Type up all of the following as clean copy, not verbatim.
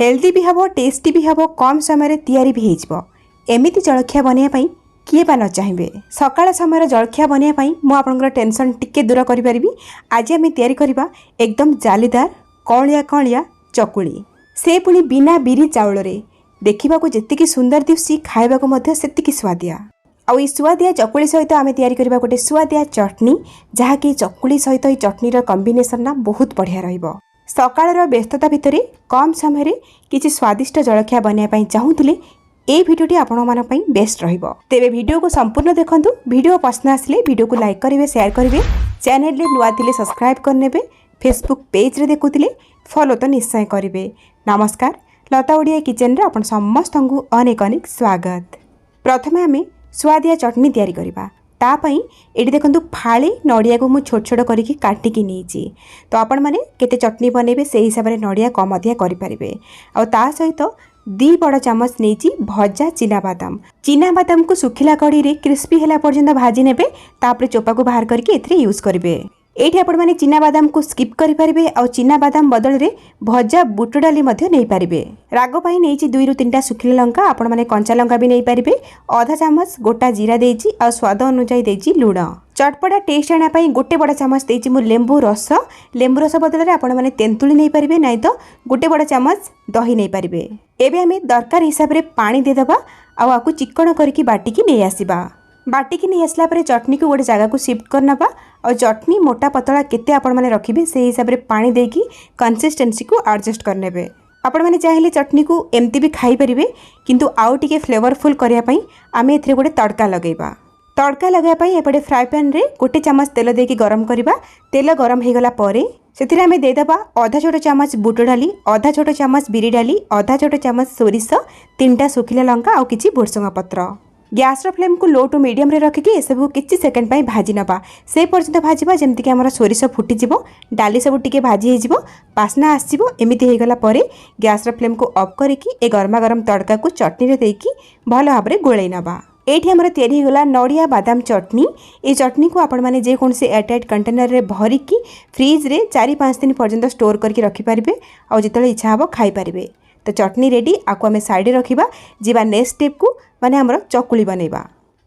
Healthy भी हम tasty भी हम कम समय तैयारी भी हो एमती जलखिया बनवाई किए बा न चाहिए सकाळ समय जलखिया बनवाई मुझे टेंशन टिके दूर करी। आज आम तैयारी करवा एकदम जालीदार कलिया कलिया चकुली से पुणी बिना बिरी चाउल रे देखा जी सुंदर दिशुची खावाक से स्वादिया आउ सुआदिया चकुली सहित आम तैयारी करवा गोटे सुआदिया चटनी जहाँकि चकुली सहित ये चटनी कॉम्बिनेशन ना बहुत बढ़िया रहिबो। सकाळर व्यस्तता भितर कम समय किसी स्वादिष्ट जलखिया बनवाई चाहूले ये भिडियोटी आपण बेस्ट रहिबो। तेबे वीडियो को संपूर्ण देखंतु। वीडियो पसंद आसले वीडियो को लाइक करेंगे शेयर करेंगे चैनल रे नुआ थिले सब्सक्राइब करने फेसबुक पेज रे देखुथिले फॉलो तो निश्चय करेंगे। नमस्कार लता ओडिया किचन रे आपण समस्त को अनेक अनेक स्वागत। प्रथमे आम सुआदिया चटनी तैयारी करवा तापाई ये देखो फाड़ी नड़िया को मुझे छोट छोट करके काटिकी नहीं तो आपण मैंने केते चटनी बनइबे से हिसाब से नड़िया कम अधिया करें। आ ता सहित 2 बड़ चामच नहीं भजा चीनाबादाम को सुखिला कड़ी रे क्रिस्पी है पर्यंत भाजी ने चोपा को बाहर करके एथरे यूज करेंगे। ये आपण मैंने चीनाबादाम को स्किप करेंगे और चीनाबादाम बदल में भजा बुट डाली नहीं पारे। राग पाई नहीं 2 ରୁ 3टा सुखिला लंका आपण मैंने कंचा लंका भी नहीं पारे। आधा चामच गोटा जीरा देइछि और स्वाद अनुसार देइछि लुण। चटपटा टेस्ट आने गोटे बड़ चामच देइछि मु लेंबू रस बदल में आपण मैंने तेंतुली नहीं पारे नहीं तो गोटे बड़ चामच दही नहीं पारे। एबे आमे दरकार हिसाब रे पानी देदबा आकु चिकन करके बाटिकी नहीं आसीबा। बाटिकी नहीं आसला परे चटनी को गोटे जगह को शिफ्ट करना और चटनी मोटा पतला केते आपण माने रखिबे से हिसाब रे पानी देकी कंसिस्टेंसी को एडजस्ट करनेबे। आपण माने चाहिले चटनी को एमती भी खाई परिबे किंतु आउ टिके फ्लेवरफुल करिया पई आमे एथरे गोटे तड़का लगेबा। तड़का लगाया पई एपटे फ्राई पैन रे गोटे चामच तेल देकी गरम करबा। तेल गरम हो गला परे सेथिरे आमे देदबा आधा छोट चामच बुट डाली आधा छोट चामच बिरी डाली आधा छोट चामच सोरिष 3टा सुखिला लंका और किछि भुरसंगा पत्र। गैस फ्लेम को लो टू मीडियम रे रखिकी एसबू किसी सेकेंड पाई भाजी नबा से पर्यंत भाजवा जमती आम सोरिष फुटीज डाली सब टिके भाजी हो बास्ना आसो एमती हो गला परे गैस फ्लेम को ऑफ करके ए गरमा गरम तड़का को चटनी रे देकी भल भाव में गोलई नबा। एठी हमर तैयारी होगला नड़िया बादाम चटनी। ये चटनी को आपण माने जे कोन से एयरटाइट कंटेनर रे भरिकी फ्रिज रे 4-5 दिन पर्यंत स्टोर करके रखि पारिबे और जितले इच्छा हबो खाई पारिबे। तो चटनी रेडी आको आमे साइड रखिबा जीवा नेक्स्ट स्टेप को माने हमर चकुली बनैबा।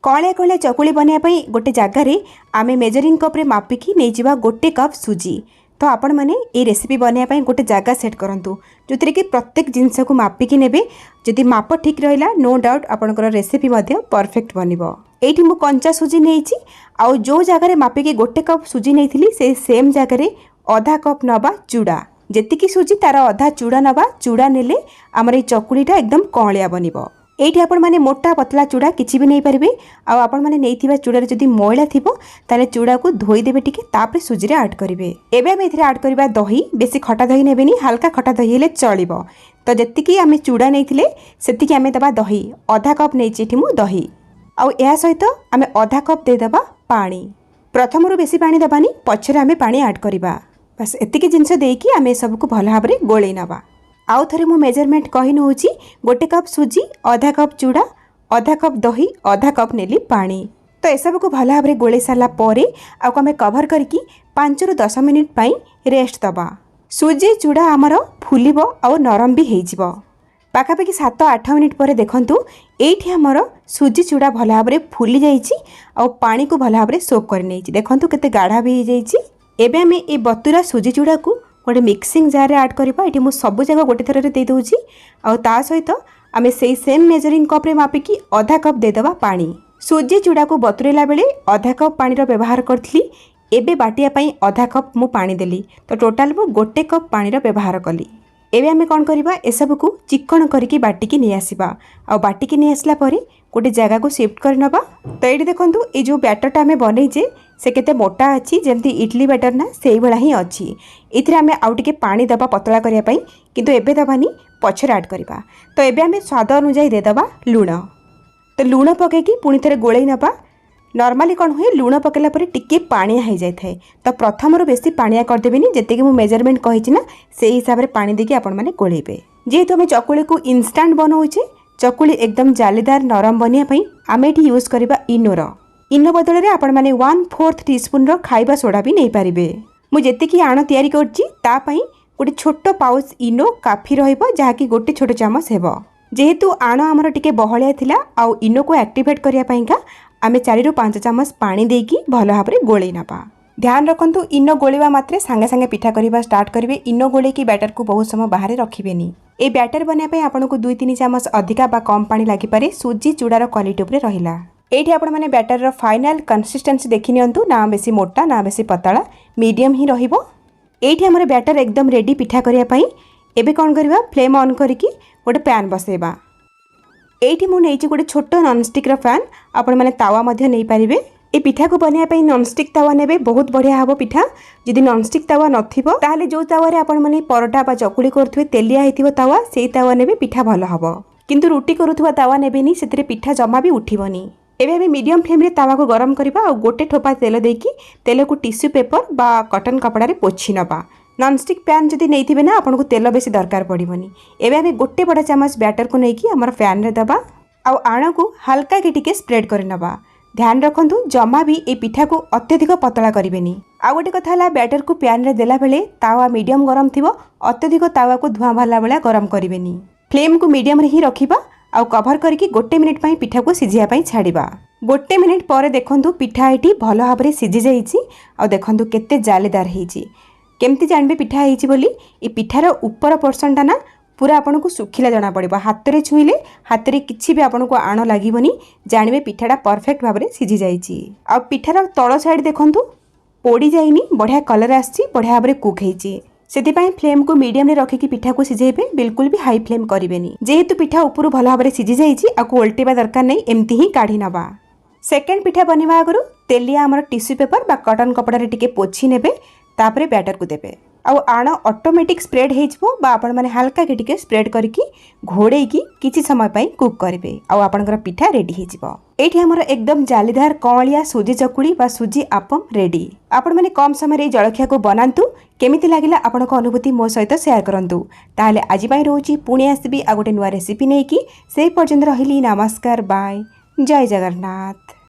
कलिया कलिया चकुली बनया पई गोटे जगह रे आमे मेजरिंग कप रे मापिकी नै जीवा गोटे कप सुजी। तो आपण माने ए रेसिपी बनया पई गोटे जगह सेट करंतु जोतरे कि प्रत्येक जिंस को मापिकी नेबे। जदि माप ठीक रहिला नो डाउट आपनकर रेसिपी मध्ये परफेक्ट बनिबो। एठी मु कंचा सुजी नेइची आ जो जगह रे मापिकी गोटे कप सुजी नेइथिली से सेम जगह रे आधा कप नबा चूड़ा जेतिकी सुजी तार आधा चूड़ा नबा। चूड़ा नेले आमर चकुलीटा एकदम कलिया बनिबो। एठी आपण माने मोटा पतला चूड़ा किछि भी नहीं पारिबे। आ आपण माने नेइथिबा चूड़ा रे जदि मैला थिबो ताले चूड़ा को धोई देबे टिके तापर सुजी रे ऐड करिवे। एबे हम एथिरे ऐड करबा दही। बेसी खटा दही नेबेनी हल्का खटा दही हेले चलिबो। तो जेतिकी आमे चूड़ा नेइथिले सेतिकी आमे दबा दही आधा कप नेइछि एठी मु दही आ या सहित आमे आधा कप दे दबा पानी। प्रथमरु बेसी पानी दबानी पछरे आमे पानी ऐड करबा। बस एतिकी जिंस देकी आमे सब को भल भाव में गोलई नबा। आउ थरे मु मेजरमेंट कहि नउची गोटे कप सुजी आधा कप चूड़ा आधा कप दही आधा कप नेली पानी। तो ए सब को भल भाव में गोलई सारा परे आउ आमे कवर करकी 5 ରୁ 10 मिनिट पई रेस्ट दबा। सुजी चूड़ा आमर फुलिबो और नरम भी हेजिबो। पाखापाखि 7-8 मिनिट पर देखंतु एठी हमर सुजी चूड़ा भल भाव में फुली जाइछि और पानी को भल भाव में सोक कर नेइछि। देखंतु केते गाढ़ा भी जाइछि। एबे आमे ए बतुरा सुजी चूड़ा को गोटे मिक्सिंग जार रे ऐड करबा। एठी मु सब जगह गोटे थर रे दे दोछि और ता सहित आमे सेही सेम मेजरिंग कप रे मापिकी आधा कप दे दबा पानी। सुजी चूड़ा को बतुरेला बेले आधा कप पानी रो व्यवहार करथली। एबे बाटिया पई आधा कप मु पानी देली तो टोटल मु गोटे कप पानी रो व्यवहार कली। एबे आमे कोन करबा ए सब को चिकन करके बाटिकी नै आसीबा और बाटिकी नै आसला परे गोटे जगह को शिफ्ट कर नबा। तो ये देखंतु ए जो बैटरटा आमे बनैजे से केते मोटा अच्छी जमती इडली बैटर ना से भला ही अच्छी। इथिरे आमे आउ टिके पानी दबा पतला करिया पई किंतु एबे दबानी पछरे ऐड करबा। तो एबे आमे स्वाद अनुसार दे दबा लूण। तो लूण पकेकी पुणी थरे गोलई नबा। नॉर्मली कौन हुए लूण पकेला परे टिके पानिया हो जाए तो प्रथम बेसी पानिया करदेवेनी जेते मु मेजरमेंट कही ना से हिसाब से पानी देके आपण माने गोलेबे। जेहेतु आम चकुली को इंस्टांट बनाऊे चकुली एकदम जालीदार नरम बनवाई आम ये यूज करवा इनोर। इनो बदल में आपण मैंने 1/4 टीस्पून खाइबा सोडा भी नहीं पारे। मुझे आण तैयारी करछि गोटे छोट पाउच इनो काफी रहिबो जहाँकि गोटे छोट चामच हेबो। जेहेतु आण आमर टिके बहलिया थिला आउ इनो को एक्टिवेट करिया पाइंका आमे 4 रु 5 चामच पानी देकी भल भाबरे गोळेई नबा। ध्यान रखंतु इनो गोळेवा मात्रे सांगे सांगे पिठा करिबा स्टार्ट करिवे। इनो गोळे की बैटर को बहुत समय बाहर रखिबेनी। ए बैटर बनिया पई आपनको 2-3 चामच अधिका बा कम पानी लागि पारे। सूजी चूड़ार क्वालिटी उपरे रहिला। एठी आपण माने बैटर रो फाइनल कंसिस्टेंसी देखि नियंतु, ना बेसी मोटा ना बेसी पतला, मीडियम ही रहिबो। एठी हमर बैटर एकदम रेडी पिठा करिया पई। एबे कोन करबा, फ्लेम ऑन करिकी गोटे पैन बसेबा। एठी मु नेछि गोटे छोटो नॉनस्टिक रो फैन, आपण माने तावा मध्ये नै पारिबे। ए पिठा को बनिया पई नॉनस्टिक तावा नेबे, बहुत बढ़िया हबो पिठा। जदि नॉनस्टिक तावा नथिबो ताहाले जो तावा रे आपण माने परोटा बा चकुली करथुवे तेलिया हेतिबो तावा, सेई तावा नेबे पिठा भलो हबो। किंतु रुटी करूथुवा तावा नेबेनी, सेतिरे पिठा जमा भी उठिबोनी। एबे मीडियम फ्लेम रे तावा को गरम करबा और गोटे ठोपा तेल देकी तेल को टिश्यू पेपर बा कॉटन कपड़ा रे पोछि नबा। नॉनस्टिक पैन जदि नैथिबे ना आपनको तेल बेसी दरकार पड़िबोनी। एबे आमे गोटे बड़ा चामच बैटर को नेकी हमर फैन रे दबा और आण को हल्का के टिके स्प्रेड कर नबा। ध्यान रखंतु जमा भी ए पिठा को अत्यधिक पतला करिबेनी। आ गोटे कथा हला बैटर को पैन रे देला बेले तावा मीडियम गरम थिबो, अत्यधिक तावा को धुआं भला बेला गरम करिबेनी। फ्लेम को मीडियम रे ही रखिबा आउ कभर करके गोटे मिनिट पई पिठा को सिझिया पई छाड़िबा। गोटे मिनिट पर देखंतु पिठा एठी भल भाबरे सिझि जाईछि। आ देखंतु केते जालीदार हेछि। केमती जानबे पिठा हेछि बोली, ए पिठार ऊपर पोर्शन टा ना पूरा आपन को सुखिला जाना पड़िबा। हाथ रे छुइले हाथ रे किछि भी आपन को आण लागिबोनी, जानबे पिठाटा परफेक्ट भाबरे सिझि जाईछि। आ पिठार तळ साइड देखंतु पोड़ी जाइनी, बढ़िया कलर आछि, बढ़िया भाबरे कुक हेछि। सेतिपाई फ्लेम को मीडियम रे रखिकी पिठा को सिझेबे, बिल्कुल भी हाई फ्लेम करिवेनी। जेहेतु पिठा ऊपर भल भाबरे सिझि जाईछि, आकु उल्टेबा दरकार नै, एम्ति ही काढी नबा। सेकेंड पिठा बनिबा आगरु तेलिया हमर टिश्यू पेपर बा कॉटन कपड़ा रे टिके पोछि नेबे, तापरे बैटर को देबे। आउ आण ऑटोमेटिक स्प्रेड हेइछबो बा आपण माने हल्का के टिके स्प्रेड करकी घोड़ेई की किछि समय पई कुक करबे। आउ आपनकर पिठा रेडी हेइछबो। एठी हमर एकदम जालीदार कॉलिया सूजी चकुली बा सूजी आपम रेडी। आपण माने कम समय रे जळखिया को बनांतु। केमिति लागिला आपनक अनुभूति मो सहित शेयर करंतु। ताहाले आजि पई रहउची, पुणी आसीबी आ गोटे नुवा रेसिपी नेकी। सेही पर्यंत रहिली, नमस्कार, बाय, जय जगन्नाथ।